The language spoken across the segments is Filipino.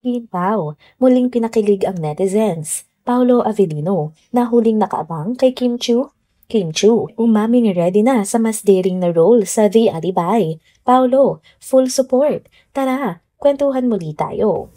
Kim Pao, muling pinakilig ang netizens. Paolo Avellino, nahuling nakaabang kay Kim Chu. Kim Chu, umaming ready na sa mas daring na role sa The Alibay. Paolo, full support. Tara, kwentuhan muli tayo.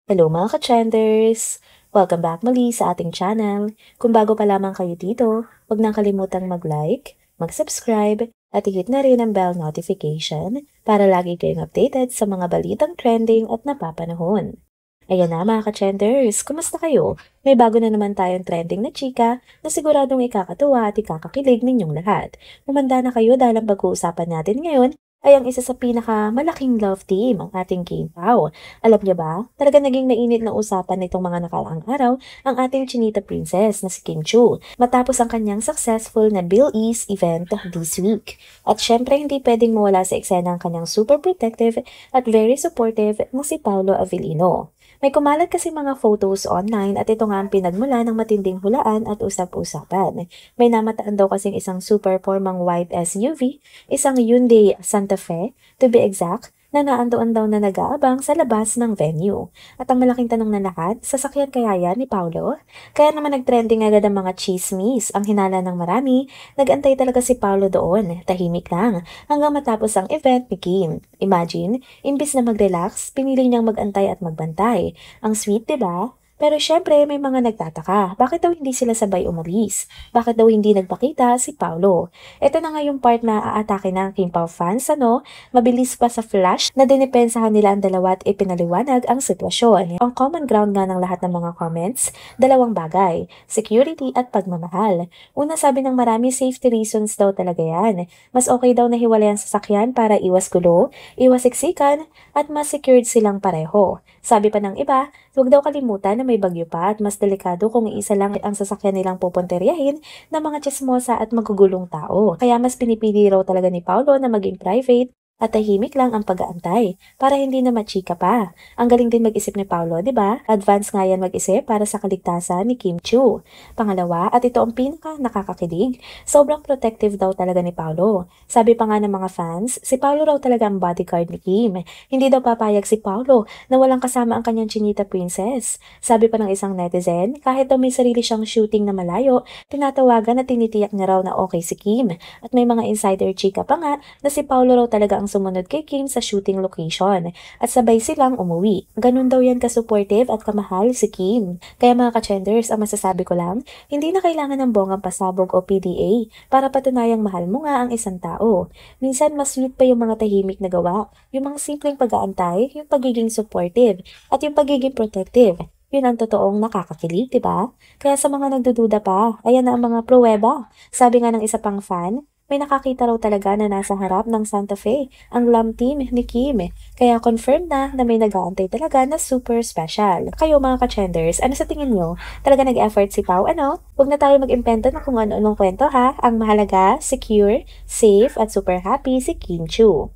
Hello mga ka-trenders! Welcome back muli sa ating channel. Kung bago pa lamang kayo dito, huwag nang kalimutang mag-like, mag-subscribe, at i-hit na rin ang bell notification para lagi kayong updated sa mga balitang trending at napapanahon. Ayan na mga ka-trenders, kumusta kayo? May bago na naman tayong trending na chika na siguradong ikakatuwa at ikakakilig ninyong lahat. Humanda na kayo dahil ang pag-uusapan natin ngayon ay ang isa sa pinakamalaking love team, ang ating Kim Pao. Alam niyo ba, talaga naging mainit na usapan nitong mga nakaraang araw ang ating Chinita Princess na si Kim Chu matapos ang kanyang successful na Bill Ease event this week. At syempre hindi pwedeng mawala sa eksena ang kanyang super protective at very supportive na si Paolo Avellino. May kumalat kasi mga photos online at ito nga ang pinagmula ng matinding hulaan at usap-usapan. May namataan daw kasing isang super formang white SUV, isang Hyundai Santa Fe, to be exact, na naandoon daw na nag-aabang sa labas ng venue. At ang malaking tanong na lahat, sasakyan kaya yan ni Paolo? Kaya naman nag-trending agad ang mga chismis. Ang hinala ng marami, nag-antay talaga si Paolo doon, tahimik lang, hanggang matapos ang event ni Kim. Imagine, imbis na mag-relax, pinili niyang mag-antay at magbantay. Ang sweet, diba? Pero syempre, may mga nagtataka. Bakit daw hindi sila sabay umalis? Bakit daw hindi nagpakita si Paolo? Ito na nga yung part na aatake ng Kim Pao fans, ano? Mabilis pa sa flash na dinipensahan nila ang dalawa at ipinaliwanag ang sitwasyon. Ang common ground nga ng lahat ng mga comments, dalawang bagay, security at pagmamahal. Una, sabi ng marami, safety reasons daw talaga yan. Mas okay daw na hiwalay ang sasakyan para iwas gulo, iwas siksikan, at mas secured silang pareho. Sabi pa ng iba, huwag daw kalimutan na may bagyo pa at mas delikado kung isa lang ang sasakyan nilang pupunteryahin ng mga tsismosa at magugulong tao. Kaya mas pinipili raw talaga ni Paolo na maging private at tahimik lang ang pag-aantay para hindi na machika pa. Ang galing din mag-isip ni Paolo, di ba? Advance nga yan mag-isip para sa kaligtasan ni Kim Chu. Pangalawa, at ito ang pinaka nakakakilig, sobrang protective daw talaga ni Paolo. Sabi pa nga ng mga fans, si Paolo raw talaga ang bodyguard ni Kim. Hindi daw papayag si Paolo na walang kasama ang kanyang Chinita Princess. Sabi pa ng isang netizen, kahit daw may sarili siyang shooting na malayo, tinatawagan at tinitiyak niya raw na okay si Kim. At may mga insider chika pa nga na si Paolo raw talaga ang sumunod kay Kim sa shooting location at sabay silang umuwi. Ganun daw yan ka-supportive at kamahal si Kim. Kaya mga ka-chenders, ang masasabi ko lang, hindi na kailangan ng bonggang pasabog o PDA para patunayang mahal mo nga ang isang tao. Minsan mas sweet pa yung mga tahimik na gawa, yung mga simpleng pag-aantay, yung pagiging supportive, at yung pagiging protective. Yun ang totoong nakakakilig, diba? Kaya sa mga nagdududa pa, ayan na ang mga pruweba. Sabi nga ng isa pang fan, may nakakita raw talaga na nasa harap ng Santa Fe, ang glam team ni Kim. Kaya confirmed na may nag-aantay talaga na super special. Kayo mga ka-chenders, ano sa tingin nyo? Talaga nag-effort si Pao, ano? Huwag na tayo mag-impento na kung ano-anong kwento ha. Ang mahalaga, secure, safe, at super happy si Kim Chu.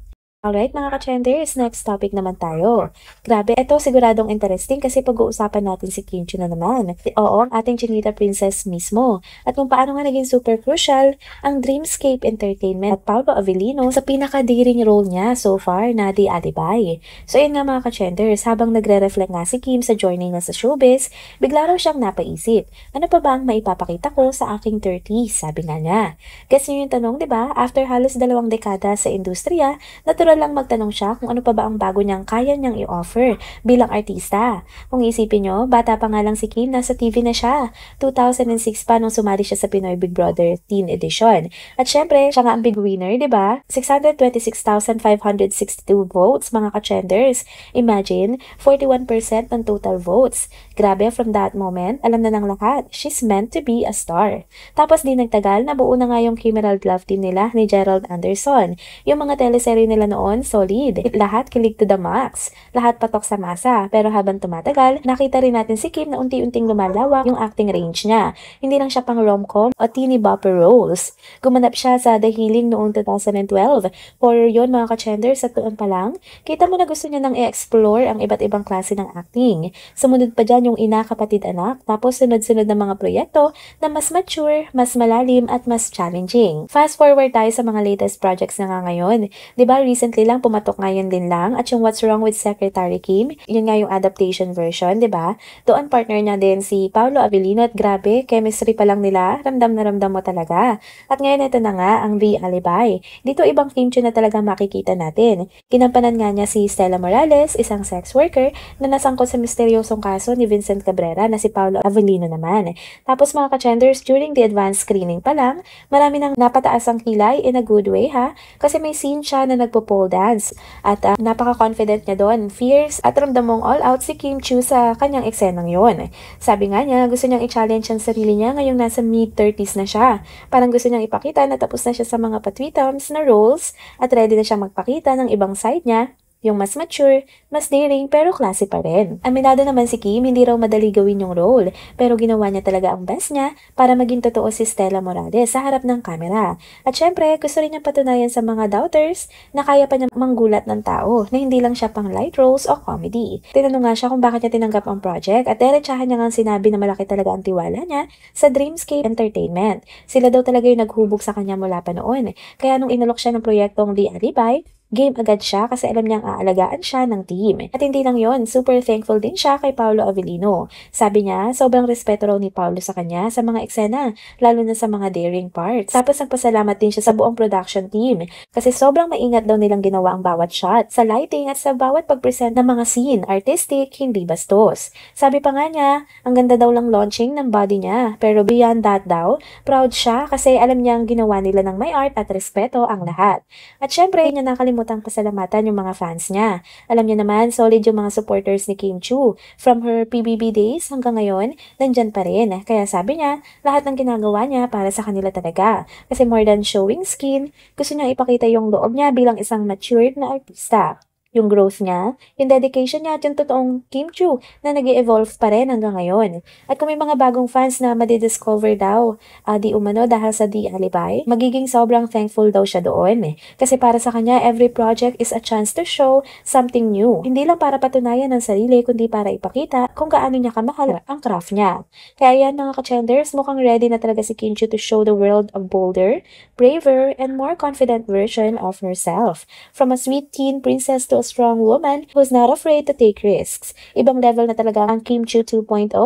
Alright mga ka-trenders, next topic naman tayo. Grabe, ito siguradong interesting kasi pag-uusapan natin si Kim Chu na naman. Oo, ang ating Chinita Princess mismo. At kung paano nga naging super crucial ang Dreamscape Entertainment at Paolo Avellino sa pinaka-daring role niya so far na The Alibay. So yun nga mga ka-trenders, habang nagre-reflect nga si Kim sa journey niya sa showbiz, bigla raw siyang napaisip. Ano pa ba ang maipapakita ko sa aking 30s? Sabi nga niya. Guess niyo yung tanong, di ba? After halos 2 dekada sa industriya, natural lang magtanong siya kung ano pa ba ang bago niyang kaya niyang i-offer bilang artista. Kung isipin nyo, bata pa nga lang si Kim, nasa TV na siya. 2006 pa nung sumali siya sa Pinoy Big Brother Teen Edition. At syempre, siya nga ang big winner, di ba? 626,562 votes, mga ka-trenders. Imagine, 41% ng total votes. Grabe, from that moment, alam na ng lahat, she's meant to be a star. Tapos di nagtagal, nabuo na nga yung Kim Emerald Love Team nila ni Gerald Anderson. Yung mga teleserye nila noon noon, solid. Lahat kilig to the max. Lahat patok sa masa. Pero habang tumatagal, nakita rin natin si Kim na unti-unting lumalawak yung acting range niya. Hindi lang siya pang rom-com o teeny bopper roles. Gumanap siya sa The Healing noong 2012. Horror yun mga ka-chenders, at doon pa lang, kita mo na gusto niya nang i-explore ang iba't ibang klase ng acting. Sumunod pa dyan yung ina, kapatid, anak, tapos sunod-sunod na mga proyekto na mas mature, mas malalim at mas challenging. Fast forward tayo sa mga latest projects na nga ngayon. Diba recently lang pumatok ngayon din lang at yung What's Wrong with Secretary Kim, yun nga yung adaptation version, diba? Doon partner niya din si Paolo Avellino at grabe, chemistry pa lang nila, ramdam na ramdam mo talaga. At ngayon ito na nga ang The Alibi. Dito ibang Kim Chiu na talaga makikita natin. Kinampanan nga niya si Stella Morales, isang sex worker na nasangkot sa misteryosong kaso ni Vincent Cabrera na si Paolo Avellino naman. Tapos mga ka-chenders, during the advanced screening pa lang, marami nang napataas ang kilay in a good way ha, kasi may scene siya na nagpo-pole dance at napaka-confident niya doon, fierce at ramdam mong all out si Kim Chiu sa kanyang eksenang yon. Sabi nga niya, gusto niyang i-challenge ang sarili niya ngayong nasa mid-30s na siya. Parang gusto niyang ipakita na tapos na siya sa mga patwitams na roles at ready na siyang magpakita ng ibang side niya, yung mas mature, mas daring pero klase pa rin. Aminado naman si Kim, hindi raw madali gawin yung role, pero ginawa niya talaga ang best niya para maging totoo si Stella Morales sa harap ng kamera. At syempre, gusto rin niya patunayan sa mga doubters na kaya pa niya manggulat ng tao, na hindi lang siya pang light roles o comedy. Tinanong nga siya kung bakit niya tinanggap ang project at diretsahan niya nga sinabi na malaki talaga ang tiwala niya sa Dreamscape Entertainment. Sila daw talaga yung naghubog sa kanya mula pa noon. Kaya nung inalok siya ng proyektong The Alibi, game agad siya kasi alam niyang aalagaan siya ng team. At hindi lang yon, super thankful din siya kay Paolo Avellino. Sabi niya, sobrang respeto raw ni Paolo sa kanya sa mga eksena, lalo na sa mga daring parts. Tapos nagpasalamat din siya sa buong production team kasi sobrang maingat daw nilang ginawa ang bawat shot, sa lighting at sa bawat pag-present ng mga scene, artistic, hindi bastos. Sabi pa nga niya, ang ganda daw lang launching ng body niya, pero beyond that daw, proud siya kasi alam niyang ginawa nila ng may art at respeto ang lahat. At syempre, hindi niya nakalimutan pasalamatan yung mga fans niya. Alam niya naman, solid yung mga supporters ni Kim Chiu. From her PBB days hanggang ngayon, nandyan pa rin. Kaya sabi niya, lahat ng ginagawa niya para sa kanila talaga. Kasi more than showing skin, gusto niya ipakita yung loob niya bilang isang matured na artista. Yung growth niya, yung dedication niya at yung totoong Kim Chiu na nag-evolve pa rin hanggang ngayon. At kung may mga bagong fans na madidiscover daw, di umano dahil sa The Alibi, magiging sobrang thankful daw siya doon. Kasi para sa kanya, every project is a chance to show something new. Hindi lang para patunayan ng sarili, kundi para ipakita kung gaano niya kamahal ang craft niya. Kaya yan mga ka-chenders, mukhang ready na talaga si Kim Chiu to show the world a bolder, braver, and more confident version of herself. From a sweet teen princess to a strong woman who's not afraid to take risks. Ibang level na talaga ang Kim Chiu 2.0.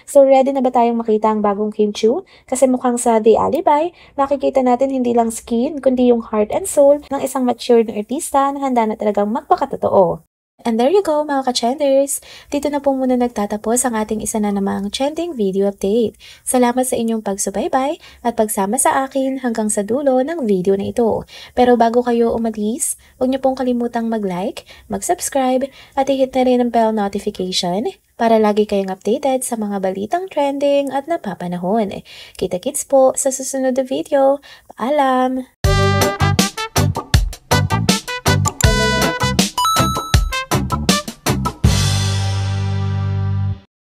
So ready na ba tayong makita ang bagong Kim Chiu? Kasi mukhang sa The Alibi, makikita natin hindi lang skin, kundi yung heart and soul ng isang matured na artista na handa na talagang magpakatotoo. And there you go mga ka-chenders! Dito na po muna nagtatapos ang ating isa na namang trending video update. Salamat sa inyong pagsubaybay at pagsama sa akin hanggang sa dulo ng video na ito. Pero bago kayo umalis, huwag niyo pong kalimutang mag-like, mag-subscribe at i-hit na rin ang bell notification para lagi kayong updated sa mga balitang trending at napapanahon. Kita-kits po sa susunod na video. Paalam!